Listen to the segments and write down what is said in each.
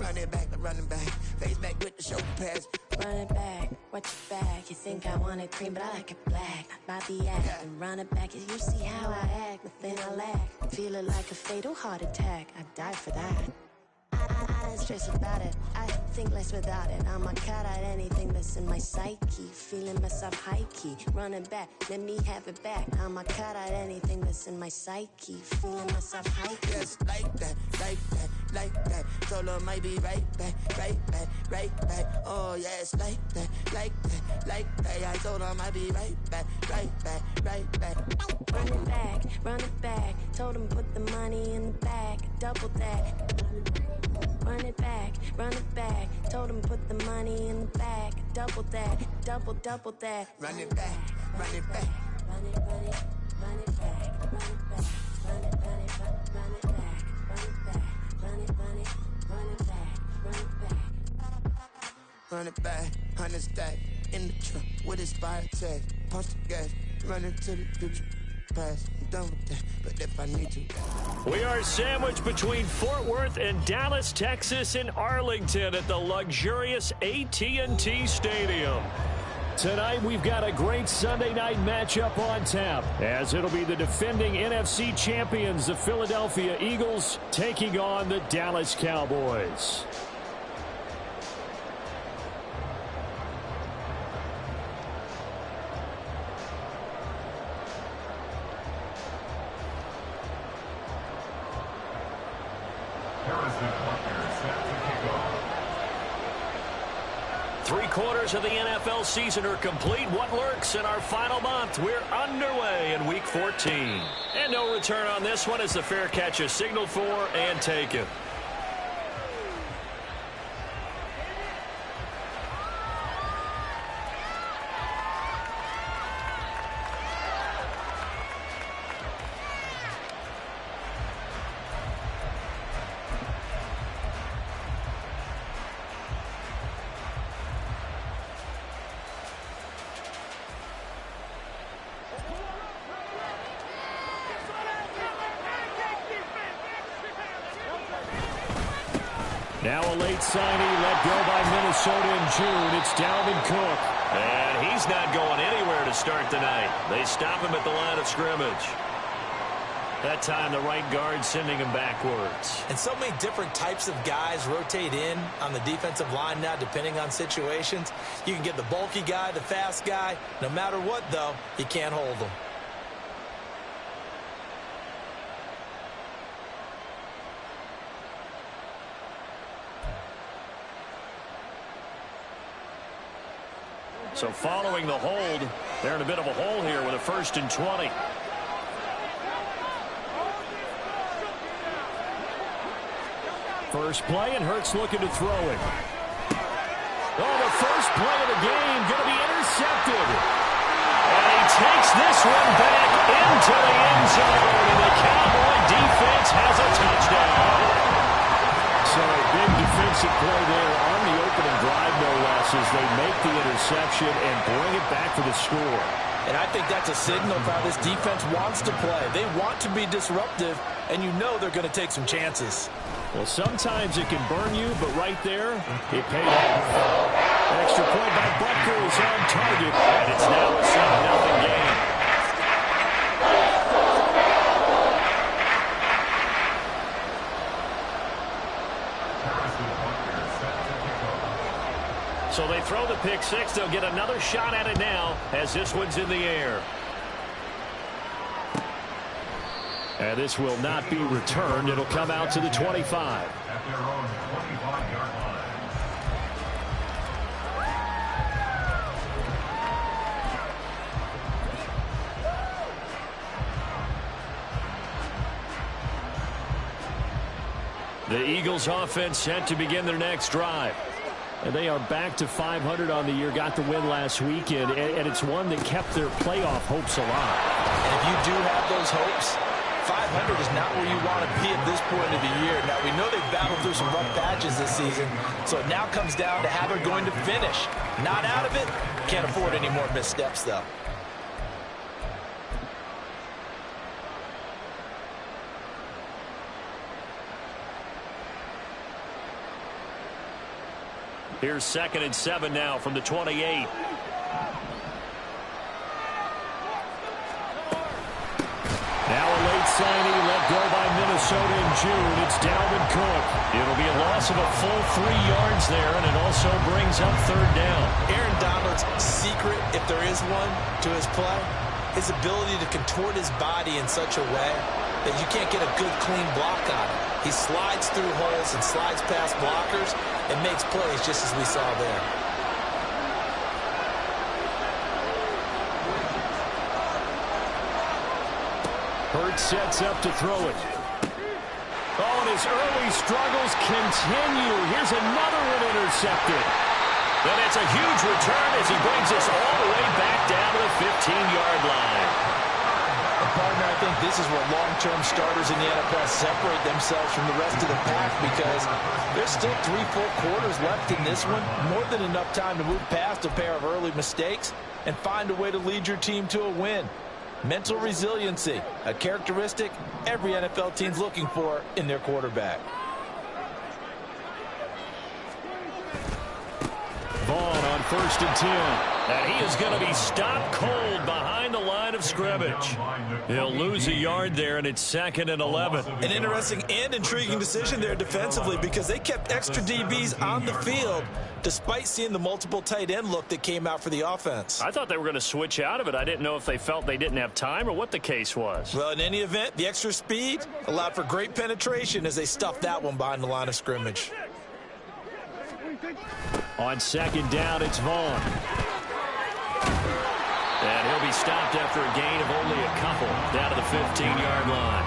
Run it back, I'm running back. Face back with the shoulder pads. Run it back, watch your back. You think I want it cream, but I like it black. Bobby act and run it back. You see how I act, nothing I lack. Feel it like a fatal heart attack. I'd die for that. I don't stress about it. I think less without it. I'ma cut out anything that's in my psyche. Feeling myself high key. Running back, let me have it back. I'ma cut out anything that's in my psyche. Feeling myself high key. Yes, like that, like that, like that. Told her might be right back, right back, right back. Oh yes, like that, like that, like that. I told her might be right back, right back, right back. Run it back, run it back. Told him put the money in the bag. Double that. Run it back, run it back. Told him put the money in the bag. Double that, double that. Run it back, run it back. Run it, run it, run it back, run it back. Run it, run it, run it back, run it back. Run it, run it, run it back, run it back. Run it back, 100 stack in the truck with expired tag. Punch the gas, run into the future. Pass, I'm done with that, but if I need to. We are sandwiched between Fort Worth and Dallas, Texas, and Arlington at the luxurious AT&T Stadium. Tonight, we've got a great Sunday night matchup on tap, as it'll be the defending NFC champions, the Philadelphia Eagles, taking on the Dallas Cowboys. Three-quarters of the NFL season are complete. What lurks in our final month? We're underway in Week 14. And no return on this one as the fair catch is signaled for and taken. Now a late signing let go by Minnesota in June. It's Dalvin Cook. And he's not going anywhere to start the night. They stop him at the line of scrimmage. That time the right guard sending him backwards. And so many different types of guys rotate in on the defensive line now depending on situations. You can get the bulky guy, the fast guy. No matter what, though, you can't hold them. So following the hold, they're in a bit of a hole here with a 1st and 20. First play, and Hurts looking to throw it. Oh, the first play of the game going to be intercepted. And he takes this one back into the end zone. And the Cowboy defense has a touchdown. So a big defensive play there on the opening drive, no less, as they make the interception and bring it back for the score. And I think that's a signal of how this defense wants to play. They want to be disruptive, and you know they're going to take some chances. Well, sometimes it can burn you, but right there, it paid off. Extra point by Butker is on target, and it's now a 7-0 game. So they throw the pick six. They'll get another shot at it now as this one's in the air. And this will not be returned. It'll come out to the 25. At their own 25-yard line. The Eagles offense set to begin their next drive. And they are back to 500 on the year, got the win last weekend, and it's one that kept their playoff hopes alive. And if you do have those hopes, 500 is not where you want to be at this point of the year. Now, we know they've battled through some rough patches this season, so it now comes down to how they're going to finish. Not out of it, can't afford any more missteps, though. Here's 2nd and 7 now from the 28. Now a late signee let go by Minnesota in June. It's Dalvin Cook. It'll be a loss of a full 3 yards there, and it also brings up 3rd down. Aaron Donald's secret, if there is one, to his play, his ability to contort his body in such a way that you can't get a good, clean block on it. He slides through holes and slides past blockers and makes plays just as we saw there. Hurts sets up to throw it. Oh, and his early struggles continue. Here's another one intercepted. And it's a huge return as he brings us all the way back down to the 15-yard line. And partner, I think this is where long-term starters in the NFL separate themselves from the rest of the pack, because there's still 3 full quarters left in this one. More than enough time to move past a pair of early mistakes and find a way to lead your team to a win. Mental resiliency, a characteristic every NFL team's looking for in their quarterback. Vaughn on 1st and 10. And he is going to be stopped cold behind the line of scrimmage. He'll lose a yard there, and it's 2nd and 11. An interesting and intriguing decision there defensively, because they kept extra DBs on the field despite seeing the multiple tight end look that came out for the offense. I thought they were going to switch out of it. I didn't know if they felt they didn't have time or what the case was. Well, in any event, the extra speed allowed for great penetration as they stuffed that one behind the line of scrimmage. On 2nd down, it's Vaughn. And he'll be stopped after a gain of only a couple down to the 15-yard line.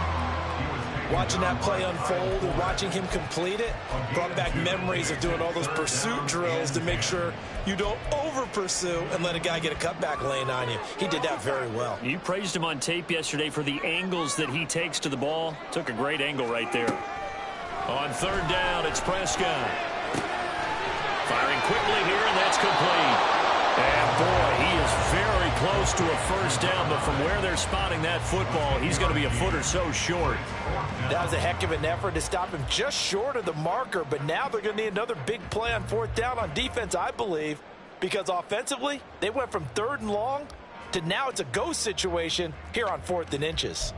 Watching that play unfold and watching him complete it brought back memories of doing all those pursuit drills to make sure you don't over-pursue and let a guy get a cutback lane on you. He did that very well. You praised him on tape yesterday for the angles that he takes to the ball. Took a great angle right there. On 3rd down, it's Prescott. Firing quickly here, and that's complete. And, boy, he is very close to a 1st down, but from where they're spotting that football, he's going to be a foot or so short. That was a heck of an effort to stop him just short of the marker, but now they're going to need another big play on 4th down on defense, I believe, because offensively, they went from 3rd and long to now it's a go situation here on 4th and inches.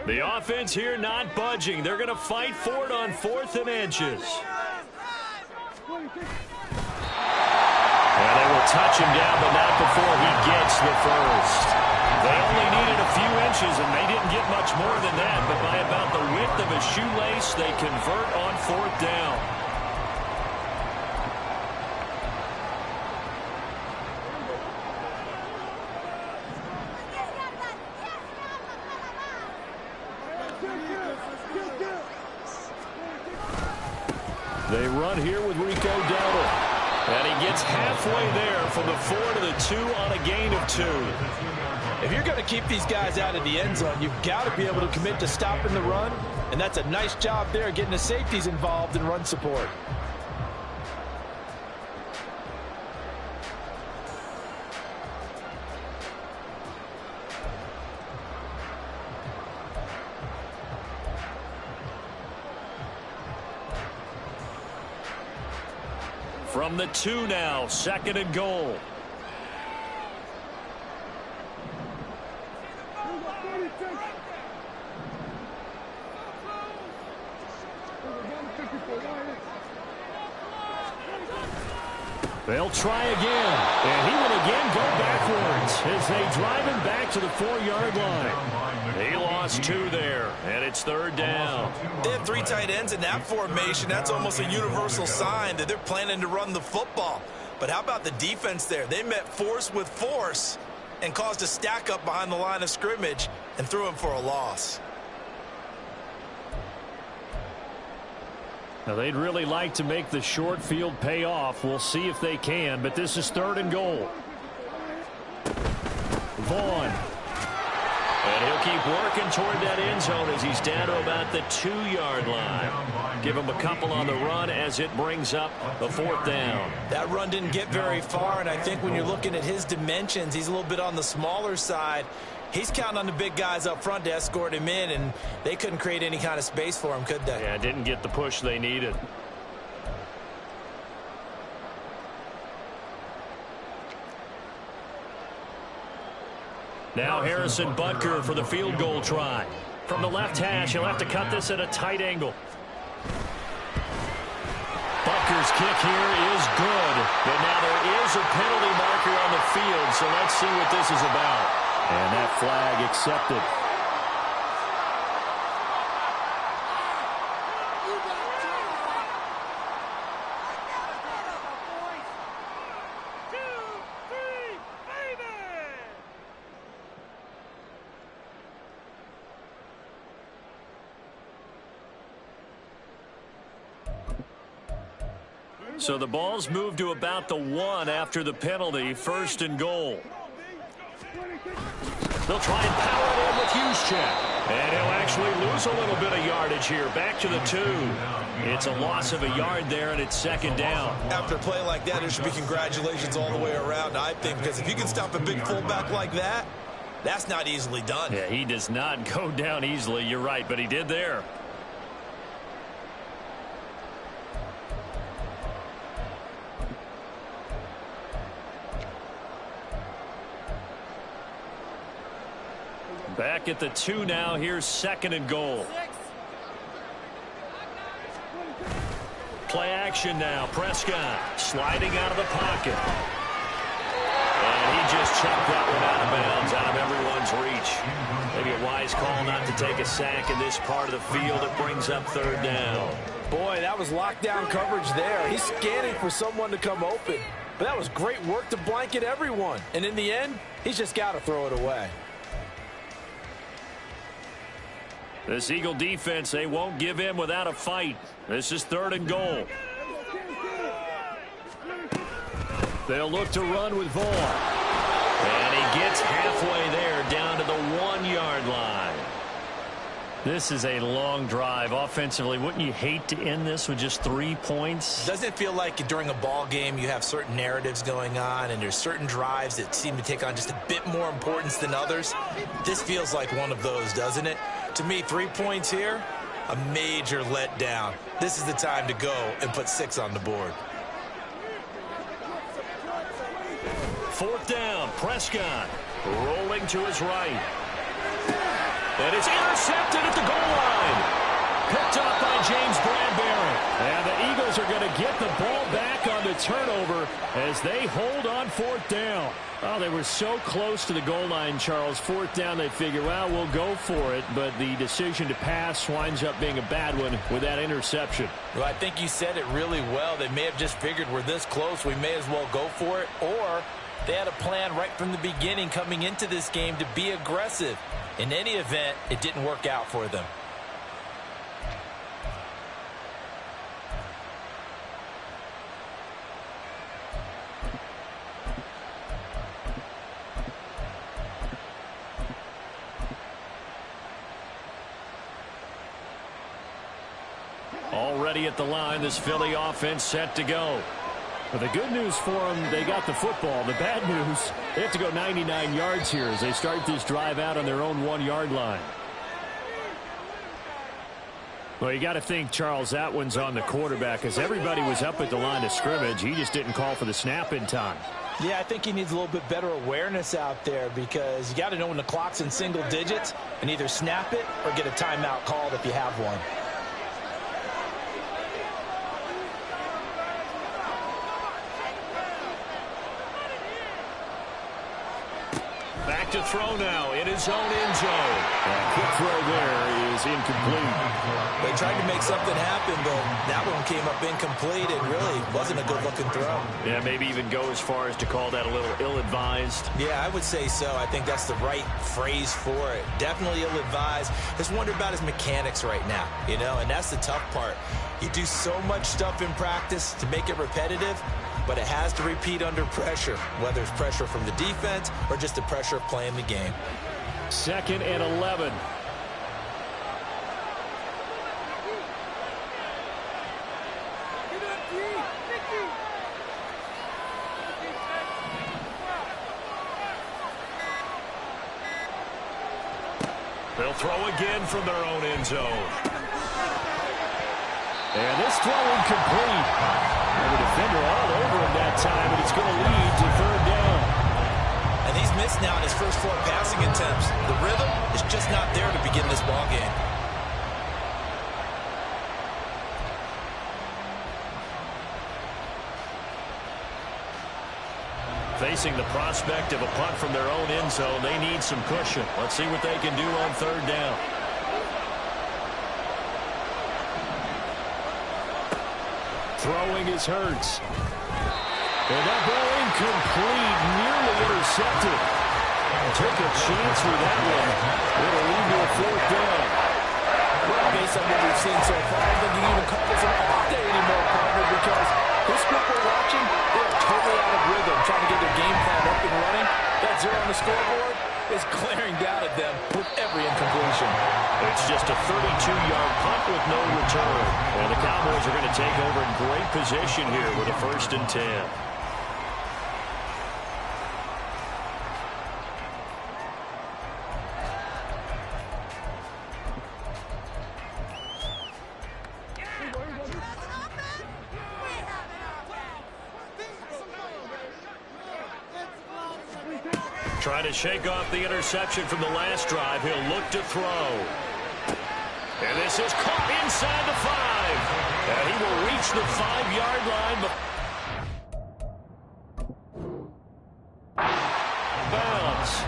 The offense here not budging. They're going to fight for it on 4th and inches. And they will touch him down, but not before he gets the first. They only needed a few inches, and they didn't get much more than that. But by about the width of a shoelace, they convert on 4th down. They run here with Rico Dowdle. And he gets halfway there from the 4 to the 2 on a gain of 2. If you're going to keep these guys out of the end zone, you've got to be able to commit to stopping the run. And that's a nice job there, getting the safeties involved in run support. From the 2 now, 2nd and goal. They'll try again, and he will again go backwards as they drive him back to the 4-yard line. He lost 2 there, and it's 3rd down. They have 3 tight ends in that formation. That's almost a universal sign that they're planning to run the football. But how about the defense there? They met force with force and caused a stack up behind the line of scrimmage and threw him for a loss. Now, they'd really like to make the short field pay off. We'll see if they can, but this is 3rd and goal. Vaughn. And he'll keep working toward that end zone as he's down to about the 2-yard line. Give him a couple on the run as it brings up the 4th down. That run didn't get very far, and I think when you're looking at his dimensions, he's a little bit on the smaller side. He's counting on the big guys up front to escort him in, and they couldn't create any kind of space for him, could they? Yeah, didn't get the push they needed. Now Harrison Butker for the field goal try. From the left hash, he'll have to cut this at a tight angle. Butker's kick here is good, but now there is a penalty marker on the field, so let's see what this is about. And that flag accepted. So the ball's moved to about the 1 after the penalty, 1st and goal. They'll try and power it in with Juszczyk. And he'll actually lose a little bit of yardage here. Back to the 2. It's a loss of a yard there, and it's 2nd down. After a play like that, there should be congratulations all the way around, I think, because if you can stop a big fullback like that, that's not easily done. Yeah, he does not go down easily. You're right, but he did there. Back at the 2 now. Here's 2nd and goal. Play action now. Prescott sliding out of the pocket. And he just chucked that one out of bounds, out of everyone's reach. Maybe a wise call not to take a sack in this part of the field. It brings up 3rd down. Boy, that was lockdown coverage there. He's scanning for someone to come open. But that was great work to blanket everyone. And in the end, he's just got to throw it away. This Eagle defense, they won't give in without a fight. This is 3rd and goal. They'll look to run with Vaughn. And he gets halfway there, down to the 1-yard line. This is a long drive offensively. Wouldn't you hate to end this with just 3 points? Doesn't it feel like during a ball game you have certain narratives going on and there's certain drives that seem to take on just a bit more importance than others? This feels like one of those, doesn't it? To me, 3 points here, a major letdown. This is the time to go and put 6 on the board. 4th down, Prescott rolling to his right. And it's intercepted at the goal line. Picked up by James Bradbury. And the Eagles are going to get the ball back on the turnover as they hold on 4th down. Oh, they were so close to the goal line, Charles. 4th down, they figure, well, we'll go for it. But the decision to pass winds up being a bad one with that interception. Well, I think you said it really well. They may have just figured we're this close, we may as well go for it. Or they had a plan right from the beginning coming into this game to be aggressive. In any event, it didn't work out for them. Already at the line, this Philly offense set to go. But the good news for them, they got the football. The bad news, they have to go 99 yards here as they start this drive out on their own 1-yard line. Well, you got to think, Charles, that one's on the quarterback as everybody was up at the line of scrimmage. He just didn't call for the snap in time. Yeah, I think he needs a little bit better awareness out there because you got to know when the clock's in single digits and either snap it or get a timeout called if you have one. Back to throw now in his own end zone. Quick throw there is incomplete. They tried to make something happen, but that one came up incomplete and really wasn't a good-looking throw. Yeah, maybe even go as far as to call that a little ill-advised. Yeah, I would say so. I think that's the right phrase for it. Definitely ill-advised. Just wonder about his mechanics right now, you know, and that's the tough part. You do so much stuff in practice to make it repetitive, but it has to repeat under pressure, whether it's pressure from the defense or just the pressure of playing the game. 2nd and 11. They'll throw again from their own end zone. And this throw incomplete. And the defender all over him that time, and it's going to lead to third down. And he's missed now in his first 4 passing attempts. The rhythm is just not there to begin this ball game. Facing the prospect of a punt from their own end zone, they need some cushion. Let's see what they can do on third down. Throwing is Hurts. And that ball incomplete, nearly intercepted. Took a chance with that one. It'll lead to a fourth down. Well, based on what we've seen so far, I don't think you can even call this an off day anymore, partner, because this group we're watching, they're totally out of rhythm, trying to get their game plan up and running. That 0 on the scoreboard is glaring down at them with every incompletion. It's just a 32-yard punt with no return. And the Cowboys are going to take over in great position here with a 1st and 10. Trying to shake off the interception from the last drive. He'll look to throw. And this is caught inside the 5. And he will reach the 5-yard line. Bounce.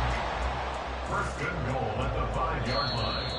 1st and goal at the 5-yard line.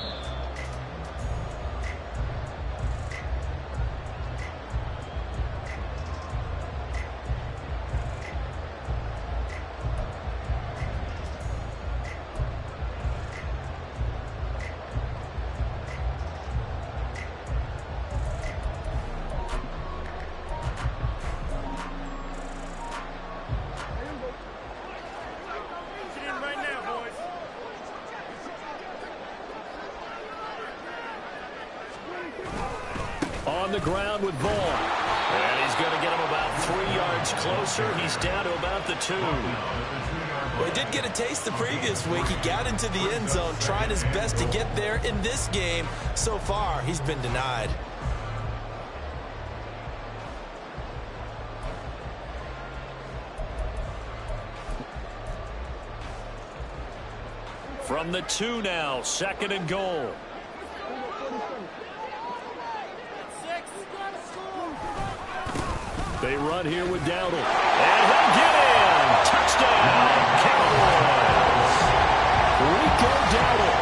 On the ground with ball. And he's going to get him about 3 yards closer. He's down to about the 2. Well, he did get a taste the previous week. He got into the end zone, trying his best to get there in this game. So far, he's been denied. From the 2 now, 2nd and goal. They run here with Dowdle. And he'll get in. Touchdown, Cowboys. Rico Dowdle,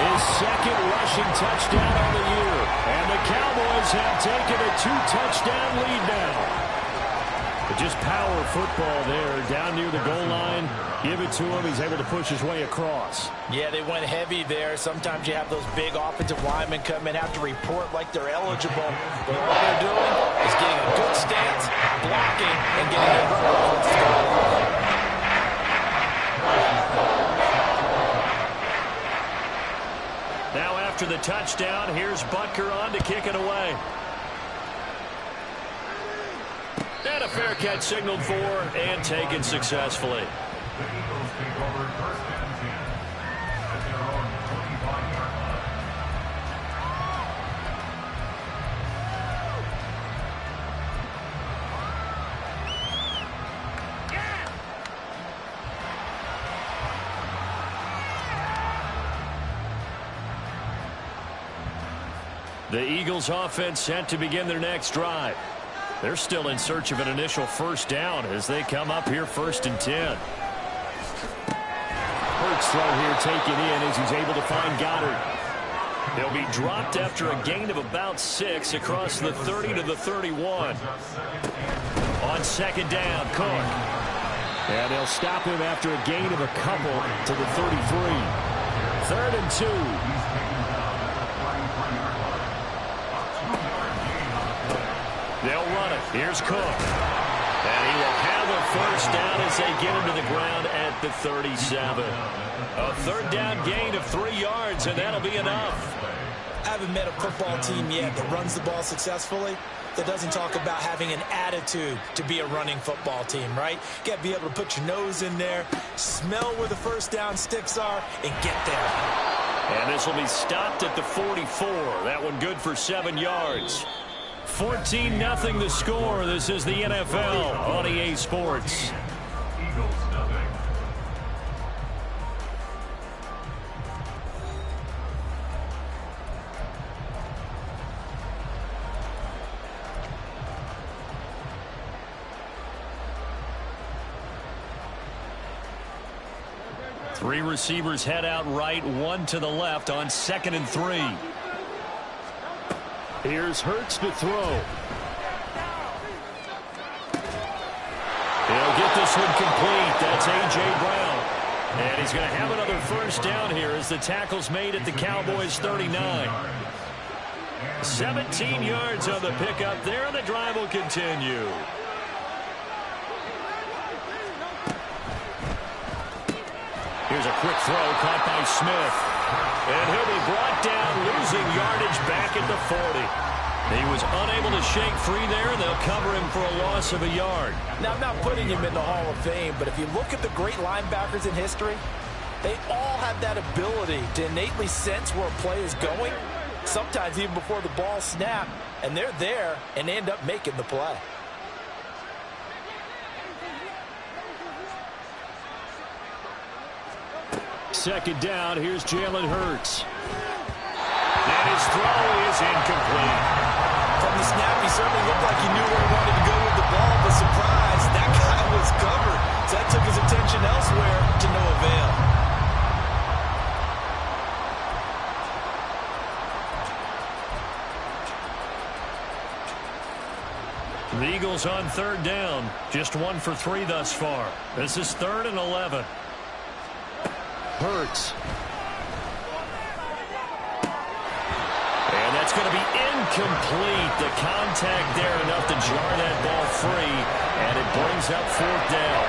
his 2nd rushing touchdown on the year. And the Cowboys have taken a 2-touchdown lead now. But just power football there, down near the goal line. Give it to him. He's able to push his way across. Yeah, they went heavy there. Sometimes you have those big offensive linemen come in, have to report like they're eligible. But all they're doing is getting a good stance, blocking, and getting their runner off the goal line. Now after the touchdown, here's Butker on to kick it away. And a fair catch signaled for and taken successfully. The Eagles take over 1st and 10 at their own 25-yard line. The Eagles offense set to begin their next drive. They're still in search of an initial 1st down as they come up here 1st and 10. Hurts throw here taken in as he's able to find Goddard. He'll be dropped after a gain of about 6 across the 30 to the 31. On 2nd down, Cook. And they'll stop him after a gain of a couple to the 33. 3rd and 2. They'll run it. Here's Cook. And he will have a 1st down as they get him to the ground at the 37. A 3rd down gain of 3 yards, and that'll be enough. I haven't met a football team yet that runs the ball successfully that doesn't talk about having an attitude to be a running football team, right? You got to be able to put your nose in there, smell where the 1st down sticks are, and get there. And this will be stopped at the 44. That one good for 7 yards. 14-0 the score. This is the NFL on EA Sports. Eagles nothing. Three receivers head out right, one to the left on 2nd and 3. Here's Hurts to throw. He'll get this one complete. That's A.J. Brown. And he's going to have another first down here as the tackle's made at the Cowboys 39. 17 yards on the pickup there, and the drive will continue. Here's a quick throw caught by Smith. And he'll be brought down, losing yardage back at the 40. He was unable to shake free there, and they'll cover him for a loss of a yard. Now, I'm not putting him in the Hall of Fame, but if you look at the great linebackers in history, they all have that ability to innately sense where a play is going, sometimes even before the ball snapped, and they're there and end up making the play. Second down, here's Jalen Hurts. And his throw is incomplete. From the snap, he certainly looked like he knew where he wanted to go with the ball, but surprise, that guy was covered. So that took his attention elsewhere to no avail. The Eagles on 3rd down. Just 1 for 3 thus far. This is 3rd and 11. Hurts. And that's going to be incomplete. The contact there enough to jar that ball free, and it brings up 4th down.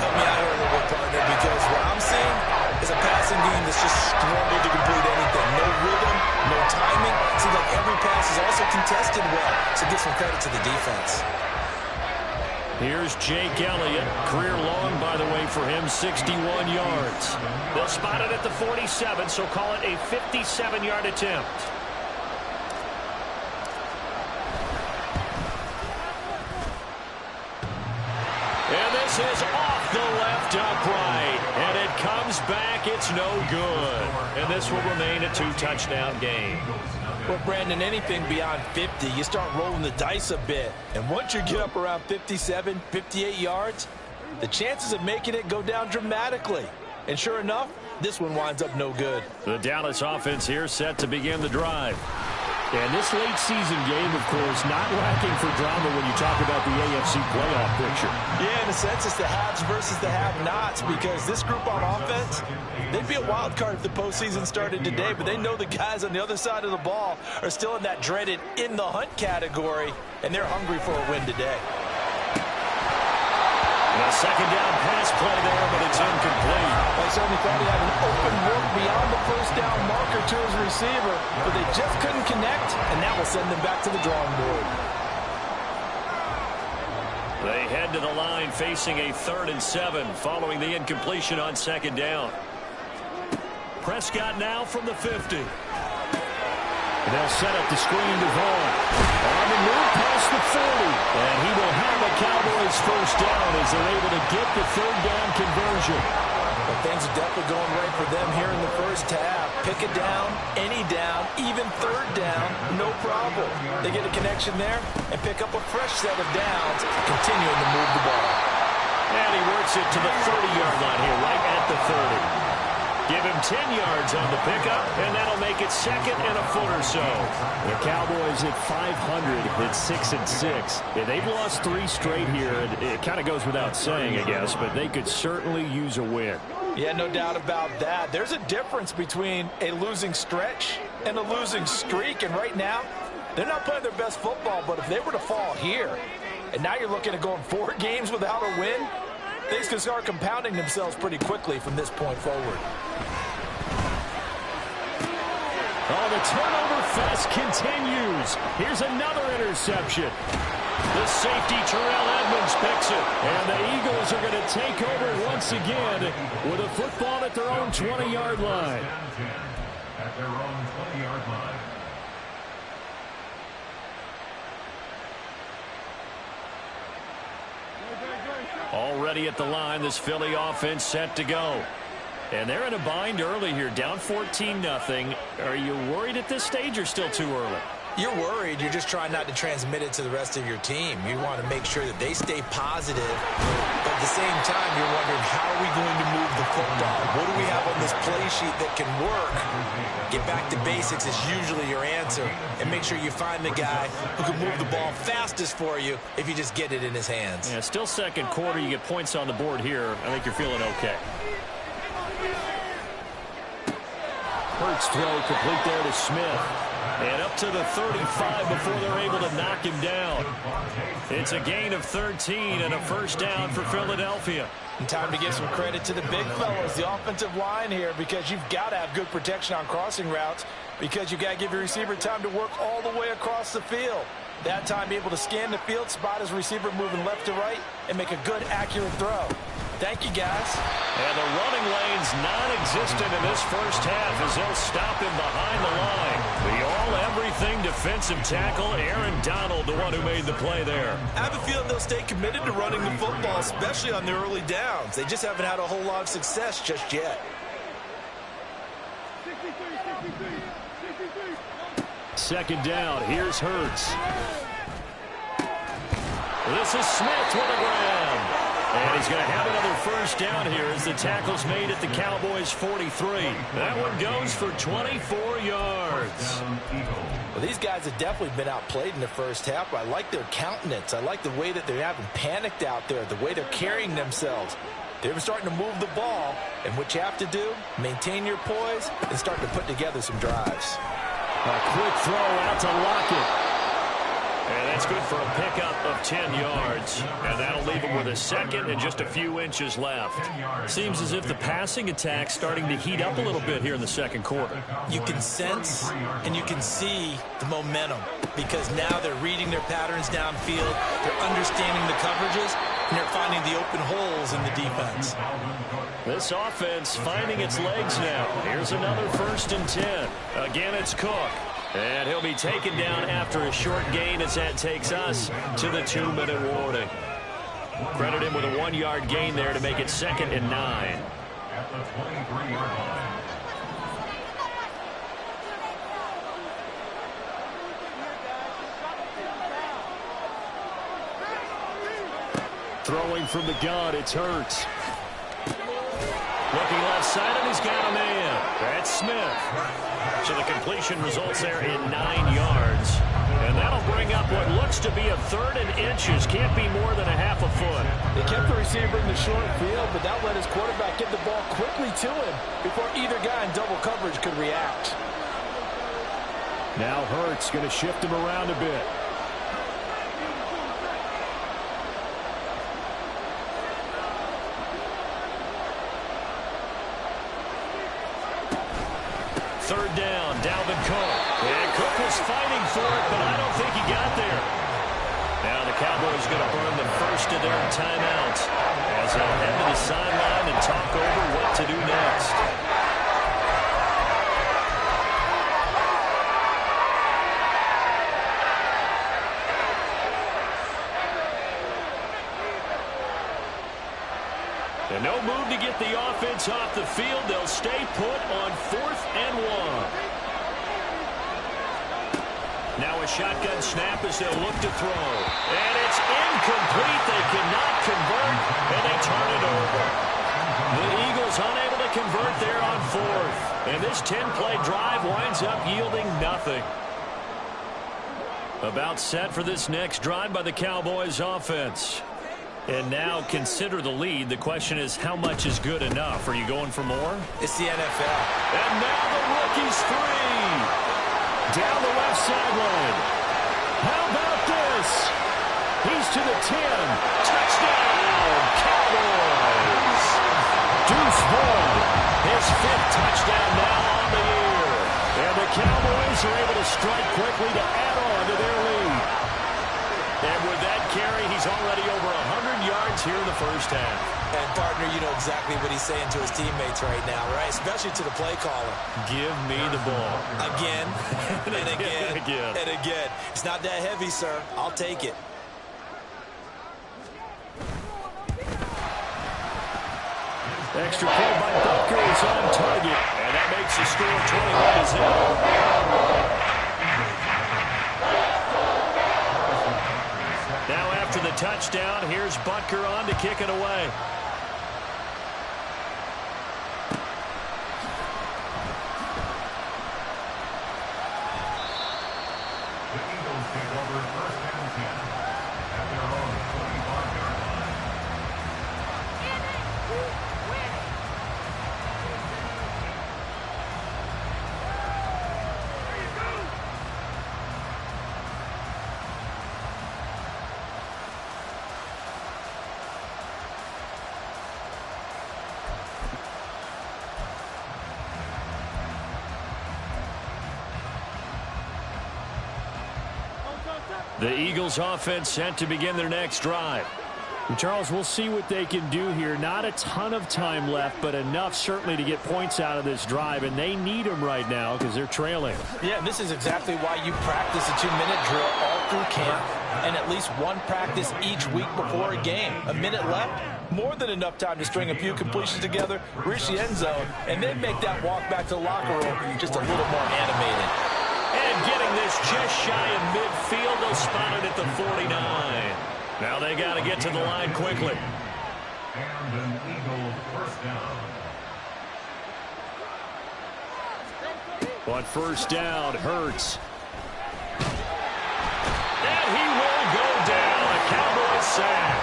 Help me out here a little bit, partner, because what I'm seeing is a passing game that's just struggled to complete anything. No rhythm, no timing. Seems like every pass is also contested well, so give some credit to the defense. Here's Jake Elliott. Career long, by the way, for him, 61 yards. They'll spot it at the 47, so call it a 57-yard attempt. And this is off the left upright. And it comes back. It's no good. And this will remain a 2-touchdown game. Well, Brandon, anything beyond 50, you start rolling the dice a bit. And once you get up around 57, 58 yards, the chances of making it go down dramatically. And sure enough, this one winds up no good. The Dallas offense here set to begin the drive. And this late season game, of course, not lacking for drama when you talk about the AFC playoff picture. Yeah, in a sense, it's the haves versus the have-nots, because this group on offense, they'd be a wild card if the postseason started today, but they know the guys on the other side of the ball are still in that dreaded in-the-hunt category, and they're hungry for a win today. And a second down pass play there, but it's incomplete. I certainly thought he had an open look beyond the first down marker to his receiver, but they just couldn't connect, and that will send them back to the drawing board. They head to the line facing a 3rd and 7 following the incompletion on 2nd down. Prescott now from the 50. And they'll set up the screen to Vaughn. On the move past the 40. And he will have a Cowboys first down as they're able to get the 3rd down conversion. But things are definitely going right for them here in the first half. Pick a down, any down, even 3rd down, no problem. They get a connection there and pick up a fresh set of downs, continuing to move the ball. And he works it to the 30-yard line here, right at the 30. Give him 10 yards on the pickup, and that'll make it 2nd and a foot or so. The Cowboys at 500 at 6-6. Yeah, they've lost 3 straight here. It kind of goes without saying, I guess, but they could certainly use a win. Yeah, no doubt about that. There's a difference between a losing stretch and a losing streak, and right now, they're not playing their best football, but if they were to fall here, and now you're looking at going 4 games without a win, things can start compounding themselves pretty quickly from this point forward. Oh, the turnover fest continues. Here's another interception. The safety, Terrell Edmonds, picks it. And the Eagles are going to take over once again with a football at their own 20-yard line. At their own 20-yard line. Already at the line, this Philly offense set to go. And they're in a bind early here, down 14-0. Are you worried at this stage or still too early? You're worried. You're just trying not to transmit it to the rest of your team. You want to make sure that they stay positive. But at the same time, you're wondering, how are we going to move the football? What do we have on this play sheet that can work? Get back to basics is usually your answer. And make sure you find the guy who can move the ball fastest for you if you just get it in his hands. Yeah, still second quarter. You get points on the board here. I think you're feeling okay. Hurts throw complete there to Smith. And up to the 35 before they're able to knock him down. It's a gain of 13 and a first down for Philadelphia. And time to give some credit to the big fellas, the offensive line here, because you've got to have good protection on crossing routes, because you've got to give your receiver time to work all the way across the field. That time, be able to scan the field, spot his receiver moving left to right, and make a good, accurate throw. Thank you, guys. And the running lane's non-existent in this first half as they'll stop him behind the line. The all-everything defensive tackle, Aaron Donald, the one who made the play there. I have a feeling they'll stay committed to running the football, especially on the early downs. They just haven't had a whole lot of success just yet. Second down, here's Hurts. This is Smith with the grab. And he's going to have another first down here as the tackle's made at the Cowboys' 43. That one goes for 24 yards. Well, these guys have definitely been outplayed in the first half. I like their countenance. I like the way that they haven't panicked out there, the way they're carrying themselves. They're starting to move the ball, and what you have to do, maintain your poise and start to put together some drives. A quick throw out to Lockett. And that's good for a pickup of 10 yards. And that'll leave him with a second and just a few inches left. Seems as if the passing attack's starting to heat up a little bit here in the second quarter. You can sense and you can see the momentum, because now they're reading their patterns downfield, they're understanding the coverages, and they're finding the open holes in the defense. This offense finding its legs now. Here's another 1st and 10. Again, it's Cook. And he'll be taken down after a short gain as that takes us to the 2-minute warning. Credit him with a 1-yard gain there to make it 2nd and 9. At the 23-yard line. Throwing from the gun, it's Hurts. Looking left side, and he's got a man. That's Smith. So the completion results there in 9 yards. And that'll bring up what looks to be a 3rd and inches. Can't be more than a half a foot. They kept the receiver in the short field, but that let his quarterback get the ball quickly to him before either guy in double coverage could react. Now Hurts going to shift him around a bit. Third down, Dalvin Cook. And Cook was fighting for it, but I don't think he got there. Now the Cowboys going to burn the first of their timeouts as they'll head to the sideline and talk over what to do next. And no move to get the offense off the field. They'll stay put on 4th and 1. Now a shotgun snap as they'll look to throw. And it's incomplete. They cannot convert, and they turn it over. The Eagles unable to convert there on 4th. And this 10-play drive winds up yielding nothing. About set for this next drive by the Cowboys offense. And now consider the lead. The question is, how much is good enough? Are you going for more? It's the NFL. And now the rookie's free. Down the left sideline. How about this? He's to the 10. Touchdown, Cowboys. Deuce Vaughn, his 5th touchdown now on the year. And the Cowboys Eagles are able to strike quickly to add on to their lead. And with that carry, he's already over 100 yards here in the first half. And, partner, you know exactly what he's saying to his teammates right now, right? Especially to the play caller. Give me the ball. Again, and again, and again. and again. It's not that heavy, sir. I'll take it. Extra point by Butker is on target, and that makes the score 21-0. Now after the touchdown, here's Butker on to kick it away. The Eagles take over first and 10 at their own 25-yard line. The Eagles offense set to begin their next drive. And Charles, we'll see what they can do here. Not a ton of time left, but enough certainly to get points out of this drive, and they need them right now because they're trailing. Yeah, and this is exactly why you practice a 2-minute drill all through camp and at least one practice each week before a game. A minute left, more than enough time to string a few completions together, reach the end zone, and then make that walk back to the locker room just a little more animated. And getting this just shy of midfield, they'll spot it at the 49. Now they got to get to the line quickly. And an Eagle first down. On first down, Hurts. And he will go down. A Cowboys sack.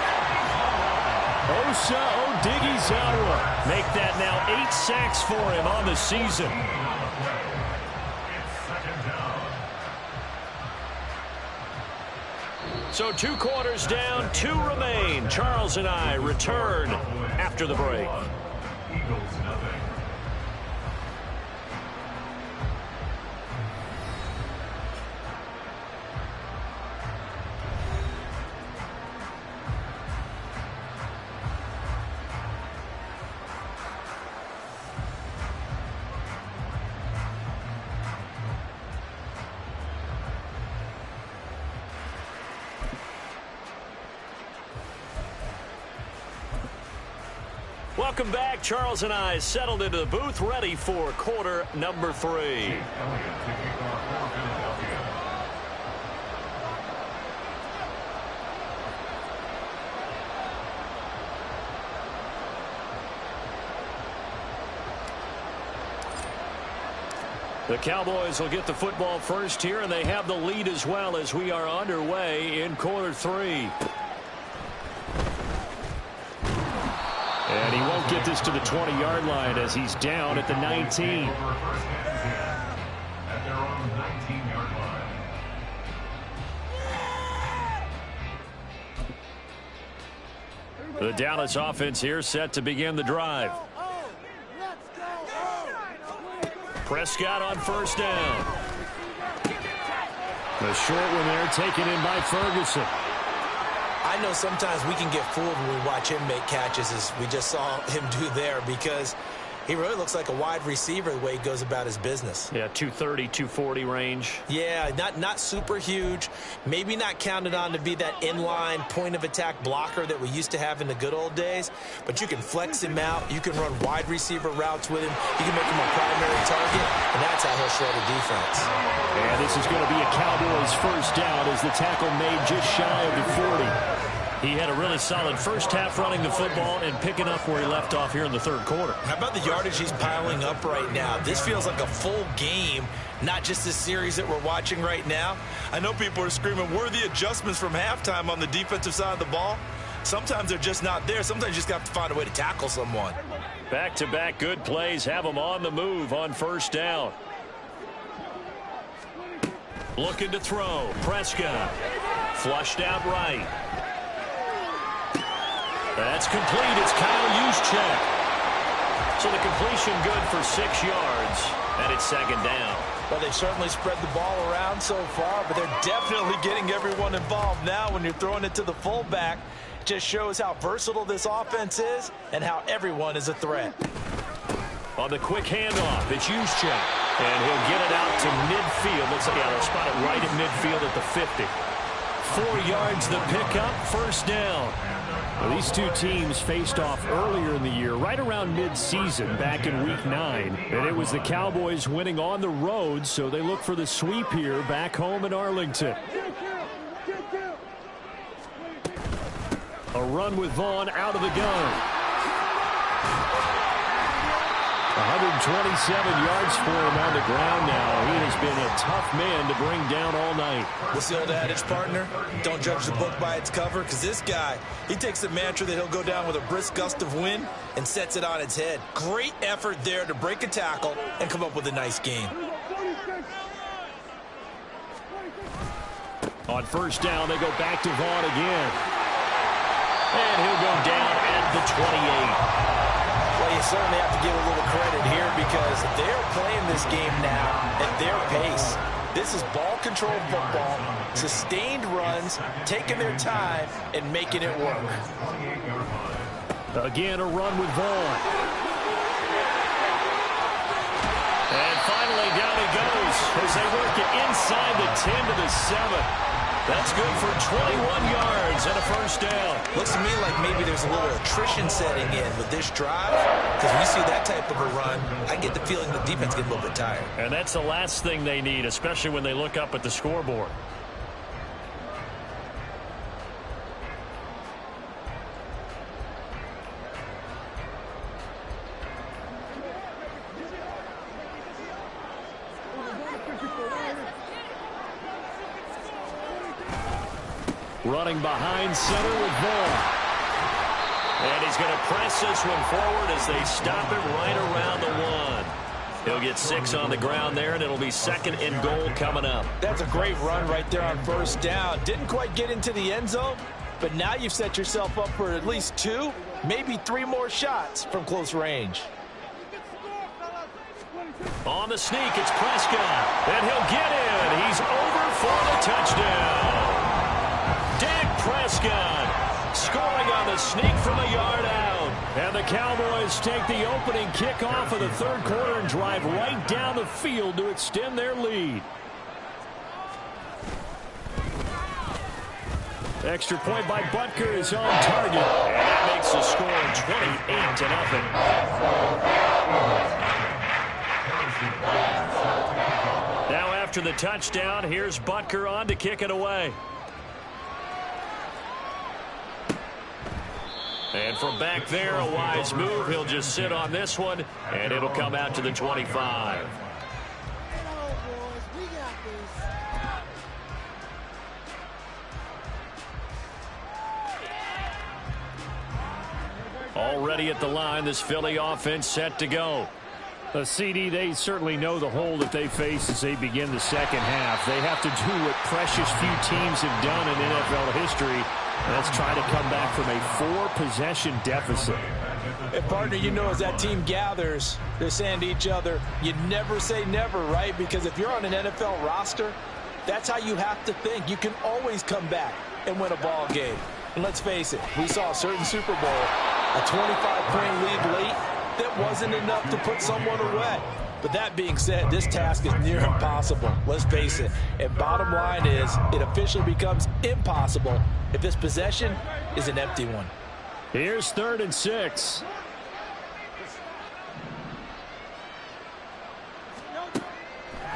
Osa Odighizuwa make that now 8 sacks for him on the season. So 2 quarters down, 2 remain. Charles and I return after the break. Eagles nothing. Welcome back. Charles and I settled into the booth, ready for quarter number 3. Elliott to kick off for Philadelphia. The Cowboys will get the football first here, and they have the lead as well as we are underway in quarter 3. And he won't get this to the 20-yard line as he's down at the 19. At their own 19-yard line. The Dallas offense here set to begin the drive. Prescott on first down. The short one there taken in by Ferguson. I know sometimes we can get fooled when we watch him make catches, as we just saw him do there, because he really looks like a wide receiver the way he goes about his business. Yeah, 230, 240 range. Yeah, not super huge. Maybe not counted on to be that inline point-of-attack blocker that we used to have in the good old days, but you can flex him out. You can run wide receiver routes with him. You can make him a primary target, and that's how he'll show the defense. And this is going to be a Cowboys first down as the tackle made just shy of the 40. He had a really solid first half running the football and picking up where he left off here in the third quarter. How about the yardage he's piling up right now? This feels like a full game, not just this series that we're watching right now. I know people are screaming, where are the adjustments from halftime on the defensive side of the ball? Sometimes they're just not there. Sometimes you just have to find a way to tackle someone. Back-to-back good plays have him on the move on first down. Looking to throw. Prescott. Flushed out right. That's complete. It's Kyle Juszczyk. So the completion good for 6 yards, and it's second down. Well, they've certainly spread the ball around so far, but they're definitely getting everyone involved now when you're throwing it to the fullback. Just shows how versatile this offense is and how everyone is a threat. On the quick handoff, it's Juszczyk. And he'll get it out to midfield. Looks like they'll spot it right at midfield at the 50. 4 yards the pickup, first down. Well, these two teams faced off earlier in the year, right around mid-season, back in Week 9. And it was the Cowboys winning on the road, so they look for the sweep here back home in Arlington. A run with Vaughn out of the gun. 127 yards for him on the ground now. He has been a tough man to bring down all night. What's the old adage, partner? Don't judge the book by its cover, because this guy, he takes the mantra that he'll go down with a brisk gust of wind and sets it on its head. Great effort there to break a tackle and come up with a nice game. On first down, they go back to Vaughn again. And he'll go down at the 28. Well, you certainly have to give a little credit here because they're playing this game now at their pace. This is ball control football, sustained runs, taking their time and making it work. Again, a run with Vaughn. And finally, down he goes as they work it inside the 10 to the 7. That's good for 21 yards and a first down. Looks to me like maybe there's a little attrition setting in with this drive, because when you see that type of a run, I get the feeling the defense gets a little bit tired. And that's the last thing they need, especially when they look up at the scoreboard. Running behind center with Vaughn. And he's going to press this one forward as they stop it right around the 1. He'll get 6 on the ground there, and it'll be second and goal coming up. That's a great run right there on first down. Didn't quite get into the end zone, but now you've set yourself up for at least 2, maybe 3 more shots from close range. On the sneak, it's Prescott. And he'll get in. He's over for the touchdown. Prescott scoring on the sneak from a yard out. And the Cowboys take the opening kickoff of the third quarter and drive right down the field to extend their lead. Extra point by Butker is on target. And that makes the score 28-0. Now after the touchdown, here's Butker on to kick it away. And from back there, a wise move. He'll just sit on this one, and it'll come out to the 25. Already at the line, this Philly offense set to go. CD, they certainly know the hole that they face as they begin the second half. They have to do what precious few teams have done in NFL history. Let's try to come back from a 4-possession deficit. And partner, you know, as that team gathers, they're saying to each other, you never say never, right? Because if you're on an NFL roster, that's how you have to think. You can always come back and win a ball game. And let's face it, we saw a certain Super Bowl, a 25-point lead late, that wasn't enough to put someone away. But that being said, this task is near impossible. Let's face it. And bottom line is, it officially becomes impossible if this possession is an empty one. Here's 3rd and 6.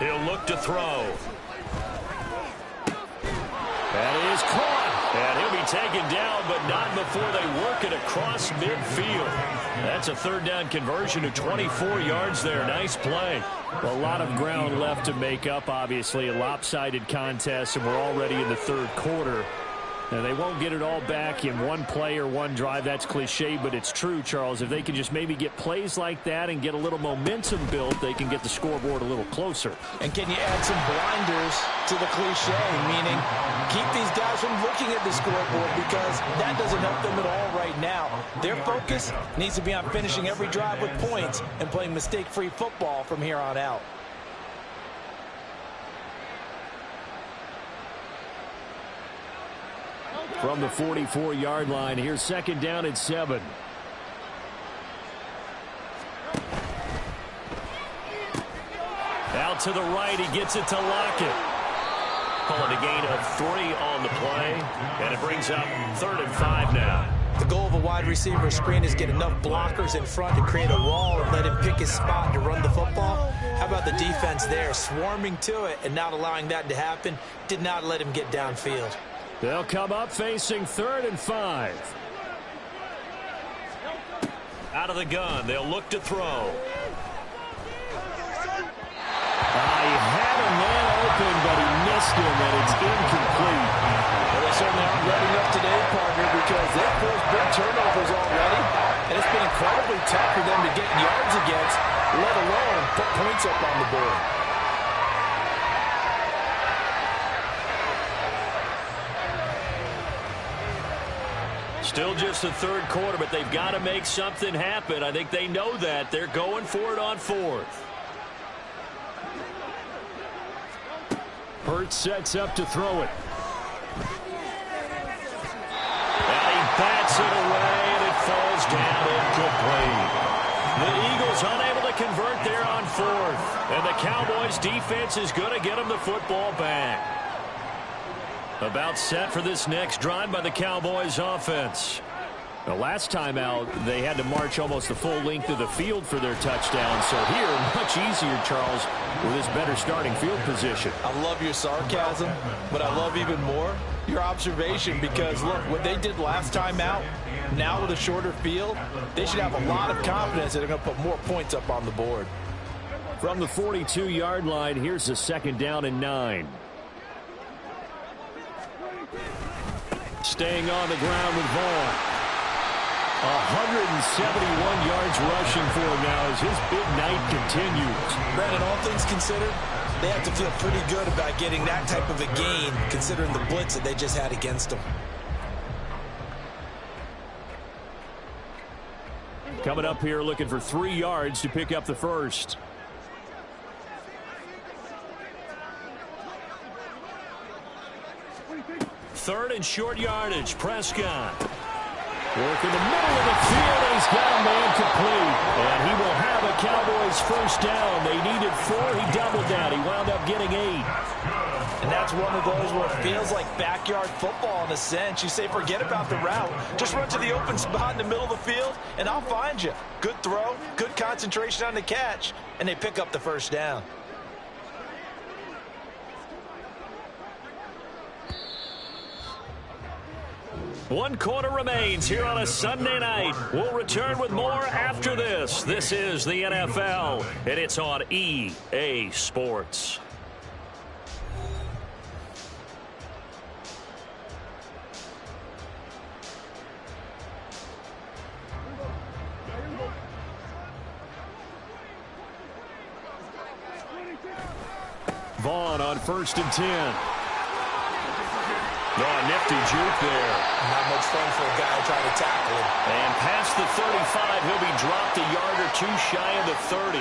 He'll look to throw. That is caught. And he'll be taken down, but not before they work it across midfield. That's a 3rd down conversion of 24 yards there. Nice play. A lot of ground left to make up, obviously. A lopsided contest, and we're already in the 3rd quarter. And they won't get it all back in one play or one drive. That's cliche, but it's true, Charles. If they can just maybe get plays like that and get a little momentum built, they can get the scoreboard a little closer. And can you add some blinders to the cliche, meaning keep these guys from looking at the scoreboard, because that doesn't help them at all right now. Their focus needs to be on finishing every drive with points and playing mistake-free football from here on out. From the 44-yard line, here's second down and 7. Out to the right, he gets it to Lockett. Calling a gain of 3 on the play, and it brings up 3rd and 5 now. The goal of a wide receiver screen is get enough blockers in front to create a wall and let him pick his spot to run the football. How about the defense there, swarming to it and not allowing that to happen? Did not let him get downfield. They'll come up facing 3rd and 5. Out of the gun, they'll look to throw. He had a man open, but he missed him, and it's incomplete. Well, they certainly aren't letting up today, partner, because they've forced big turnovers already, and it's been incredibly tough for them to get yards against, let alone put points up on the board. Still just the 3rd quarter, but they've got to make something happen. I think they know that. They're going for it on 4th. Hurts sets up to throw it. And he bats it away, and it falls down incomplete. The Eagles unable to convert there on 4th. And the Cowboys defense is going to get them the football back. About set for this next drive by the Cowboys offense. The last time out, they had to march almost the full length of the field for their touchdown. So here, much easier, Charles, with this better starting field position. I love your sarcasm, but I love even more your observation, because, look, what they did last time out, now with a shorter field, they should have a lot of confidence that they're going to put more points up on the board. From the 42-yard line, here's the second down and 9. Staying on the ground with Vaughn. 171 yards rushing for him now as his big night continues. Brandon, all things considered, they have to feel pretty good about getting that type of a gain, considering the blitz that they just had against them. Coming up here looking for 3 yards to pick up the first. Third and short yardage. Prescott. Work in the middle of the field. He's got a man complete. And he will have a Cowboys first down. They needed 4. He doubled that. He wound up getting 8. And that's one of those where it feels like backyard football in a sense. You say, forget about the route. Just run to the open spot in the middle of the field, and I'll find you. Good throw, good concentration on the catch, and they pick up the first down. One quarter remains here on a Sunday night. We'll return with more after this. This is the NFL, and it's on EA Sports. Vaughn on 1st and 10. Oh, nifty juke there. Not much fun for a guy trying to tackle him. And past the 35, he'll be dropped a yard or 2 shy of the 30.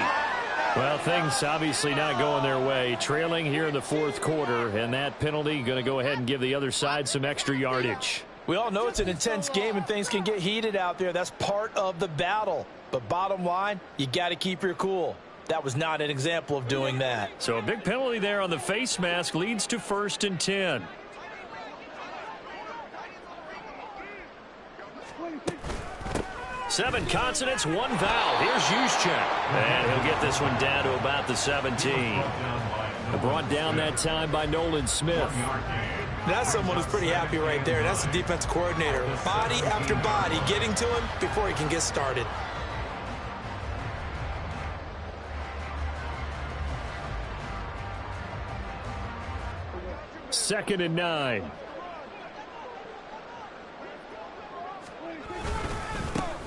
Well, things obviously not going their way. Trailing here in the 4th quarter, and that penalty going to go ahead and give the other side some extra yardage. We all know it's an intense game and things can get heated out there. That's part of the battle. But bottom line, you got to keep your cool. That was not an example of doing that. So a big penalty there on the face mask leads to 1st and 10. Seven consonants, 1 vowel. Here's Juszczyk. And he'll get this one down to about the 17. Brought down that time by Nolan Smith. That's someone who's pretty happy right there. That's the defense coordinator. Body after body getting to him before he can get started. Second and 9.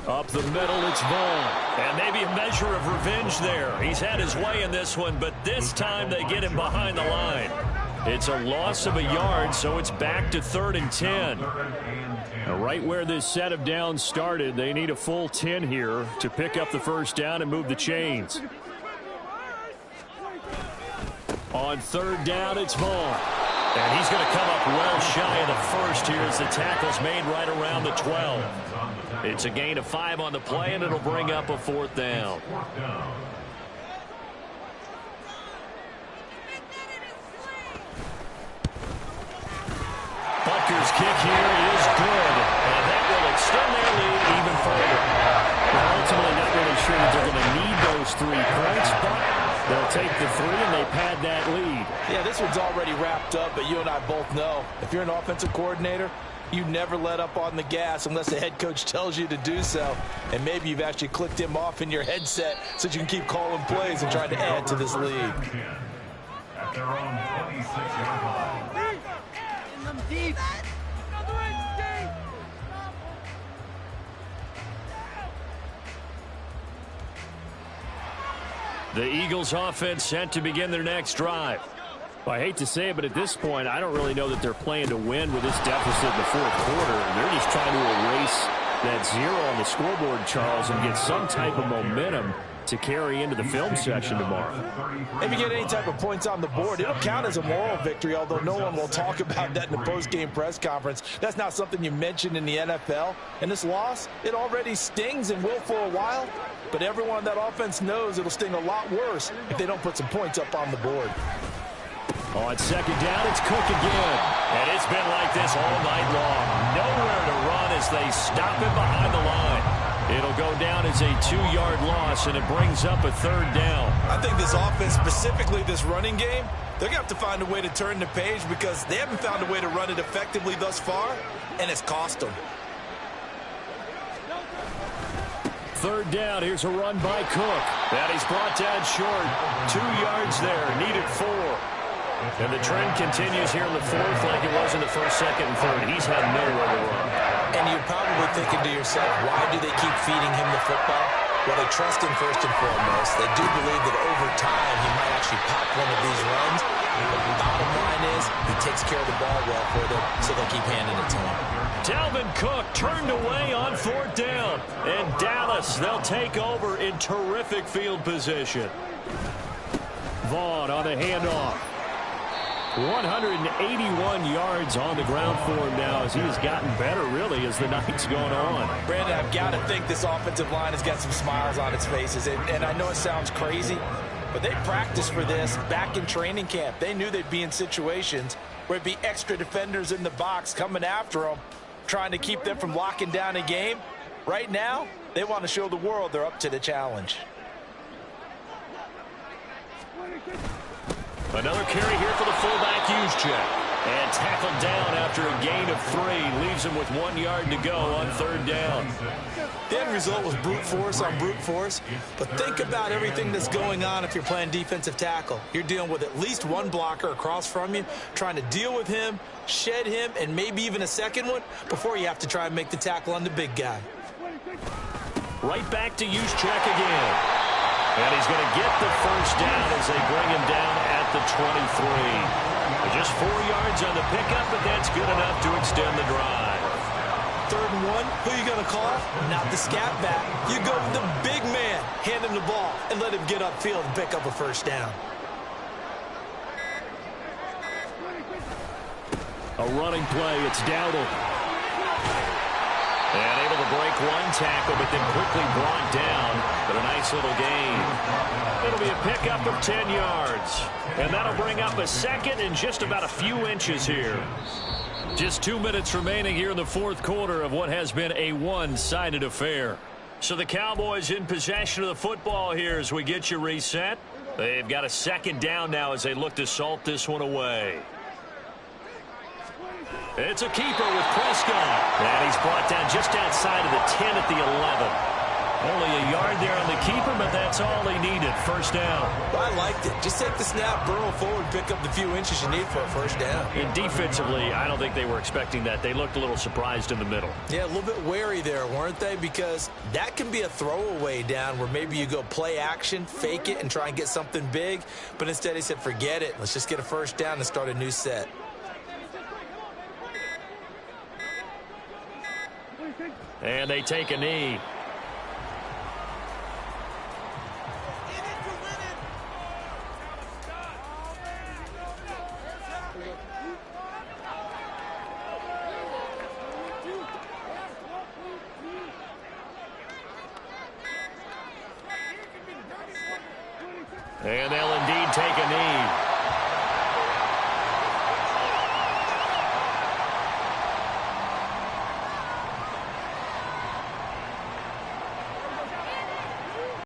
Up the middle, it's Vaughn. And maybe a measure of revenge there. He's had his way in this one, but this time they get him behind the line. It's a loss of a yard, so it's back to 3rd and 10. Now, right where this set of downs started, they need a full 10 here to pick up the first down and move the chains. On 3rd down, it's Vaughn. And he's going to come up well shy of the first here as the tackle's made right around the 12. It's a gain of 5 on the play, and it'll bring up a 4th down. Butker's kick here is good, and that will extend their lead even further. Well, ultimately, not really sure that they're going to need those 3 points, but they'll take the 3 and they pad that lead. Yeah, this one's already wrapped up, but you and I both know if you're an offensive coordinator, you never let up on the gas unless the head coach tells you to do so. And maybe you've actually clicked him off in your headset so you can keep calling plays and trying to add to this lead. At their own 26-yard line. The Eagles offense set to begin their next drive. Well, I hate to say it, but at this point, I don't really know that they're playing to win with this deficit in the 4th quarter. They're just trying to erase that 0 on the scoreboard, Charles, and get some type of momentum to carry into the film section tomorrow. If you get any type of points on the board, it'll count as a moral victory, although no one will talk about that in the post-game press conference. That's not something you mentioned in the NFL. And this loss, it already stings and will for a while, but everyone on that offense knows it'll sting a lot worse if they don't put some points up on the board. On 2nd down, it's Cook again. And it's been like this all night long. Nowhere to run as they stop it behind the line. It'll go down as a 2-yard loss, and it brings up a 3rd down. I think this offense, specifically this running game, they're going to have to find a way to turn the page because they haven't found a way to run it effectively thus far, and it's cost them. 3rd down, here's a run by Cook. That he's brought down short. 2 yards there, needed 4. And the trend continues here in the 4th like it was in the 1st, 2nd, and 3rd. He's had nowhere to run. And you're probably thinking to yourself, why do they keep feeding him the football? Well, they trust him first and foremost. They do believe that over time he might actually pop one of these runs. But the bottom line is he takes care of the ball well for them, so they'll keep handing it to him. Dalvin Cook turned away on 4th down. And Dallas, they'll take over in terrific field position. Vaughn on the handoff. 181 yards on the ground for him now as he has gotten better, really, as the night's gone on. Brandon, I've got to think this offensive line has got some smiles on its faces. And I know it sounds crazy, but they practiced for this back in training camp. They knew they'd be in situations where it'd be extra defenders in the box coming after them, trying to keep them from locking down a game. Right now, they want to show the world they're up to the challenge. Another carry here for the fullback, Juszczyk. And tackled down after a gain of 3. Leaves him with 1 yard to go on 3rd down. The end result was brute force on brute force. But think about everything that's going on if you're playing defensive tackle. You're dealing with at least one blocker across from you, trying to deal with him, shed him, and maybe even a second one before you have to try and make the tackle on the big guy. Right back to Juszczyk again. And he's going to get the 1st down as they bring him down at the 23. Just 4 yards on the pickup, but that's good enough to extend the drive. 3rd and 1, who are you going to call? Not the scat back. You go to the big man, hand him the ball, and let him get upfield and pick up a 1st down. A running play, it's Dowdle. And able to break 1 tackle, but then quickly brought down. But a nice little gain. It'll be a pickup of 10 yards. And that'll bring up a 2nd and just about a few inches here. Just 2 minutes remaining here in the 4th quarter of what has been a one-sided affair. So the Cowboys in possession of the football here as we get you reset. They've got a 2nd down now as they look to salt this one away. It's a keeper with Prescott. And he's brought down just outside of the 10 at the 11. Only a yard there on the keeper, but that's all they needed. 1st down. Well, I liked it. Just take the snap, burrow forward, pick up the few inches you need for a 1st down. And defensively, I don't think they were expecting that. They looked a little surprised in the middle. Yeah, a little bit wary there, weren't they? Because that can be a throwaway down where maybe you go play action, fake it, and try and get something big. But instead he said, forget it. Let's just get a 1st down and start a new set. And they take a knee. And they'll